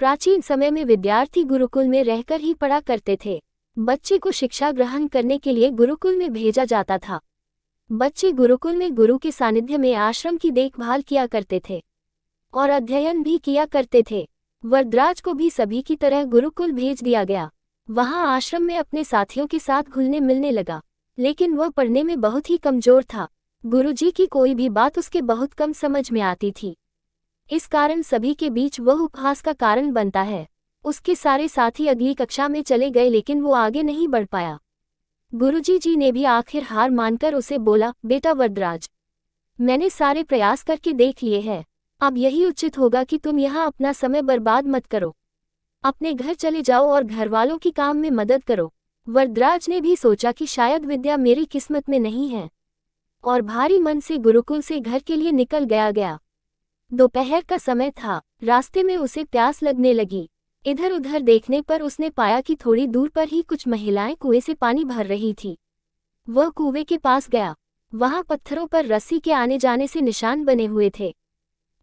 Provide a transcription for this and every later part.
प्राचीन समय में विद्यार्थी गुरुकुल में रहकर ही पढ़ा करते थे। बच्चे को शिक्षा ग्रहण करने के लिए गुरुकुल में भेजा जाता था। बच्चे गुरुकुल में गुरु के सानिध्य में आश्रम की देखभाल किया करते थे और अध्ययन भी किया करते थे। वरदराज को भी सभी की तरह गुरुकुल भेज दिया गया। वहां आश्रम में अपने साथियों के साथ घुलने मिलने लगा, लेकिन वह पढ़ने में बहुत ही कमजोर था। गुरुजी की कोई भी बात उसके बहुत कम समझ में आती थी। इस कारण सभी के बीच वह उपहास का कारण बनता है। उसके सारे साथी अगली कक्षा में चले गए, लेकिन वो आगे नहीं बढ़ पाया। गुरुजी जी ने भी आखिर हार मानकर उसे बोला, बेटा वरदराज, मैंने सारे प्रयास करके देख लिए हैं। अब यही उचित होगा कि तुम यहाँ अपना समय बर्बाद मत करो। अपने घर चले जाओ और घरवालों की काम में मदद करो। वरदराज ने भी सोचा कि शायद विद्या मेरी किस्मत में नहीं है, और भारी मन से गुरुकुल से घर के लिए निकल गया। दोपहर का समय था। रास्ते में उसे प्यास लगने लगी। इधर उधर देखने पर उसने पाया कि थोड़ी दूर पर ही कुछ महिलाएं कुएं से पानी भर रही थी। वह कुएं के पास गया। वहां पत्थरों पर रस्सी के आने जाने से निशान बने हुए थे।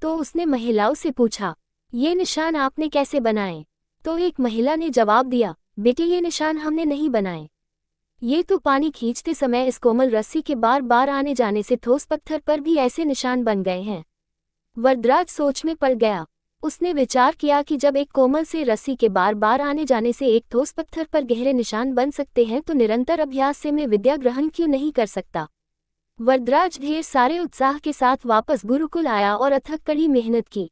तो उसने महिलाओं से पूछा, ये निशान आपने कैसे बनाए? तो एक महिला ने जवाब दिया, बेटे ये निशान हमने नहीं बनाए। ये तो पानी खींचते समय इस कोमल रस्सी के बार बार आने जाने से ठोस पत्थर पर भी ऐसे निशान बन गए हैं। वरदराज सोच में पड़ गया। उसने विचार किया कि जब एक कोमल से रस्सी के बार बार आने जाने से एक ठोस पत्थर पर गहरे निशान बन सकते हैं, तो निरंतर अभ्यास से मैं विद्या ग्रहण क्यों नहीं कर सकता। वरदराज ढेर सारे उत्साह के साथ वापस गुरुकुल आया और अथक कड़ी मेहनत की।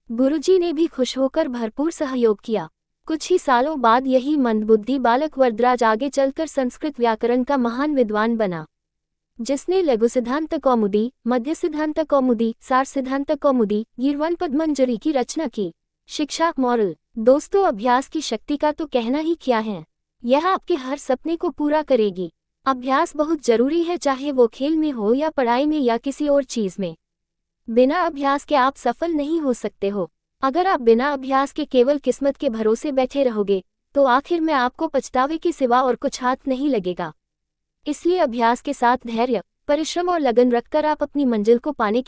गुरुजी ने भी खुश होकर भरपूर सहयोग किया। कुछ ही सालों बाद यही मंदबुद्धि बालक वरदराज आगे चलकर संस्कृत व्याकरण का महान विद्वान बना, जिसने लघु सिद्धांत कौमुदी, मध्य सिद्धांत कौमुदी, सार सिद्धांत कौमुदी, गीर्वाण पद्मंजरी की रचना की। शिक्षा मॉरल। दोस्तों, अभ्यास की शक्ति का तो कहना ही क्या है। यह आपके हर सपने को पूरा करेगी। अभ्यास बहुत जरूरी है, चाहे वो खेल में हो या पढ़ाई में या किसी और चीज में। बिना अभ्यास के आप सफल नहीं हो सकते हो। अगर आप बिना अभ्यास के केवल किस्मत के भरोसे बैठे रहोगे, तो आखिर में आपको पछतावे के सिवा और कुछ हाथ नहीं लगेगा। इसलिए अभ्यास के साथ धैर्य, परिश्रम और लगन रखकर आप अपनी मंजिल को पाने के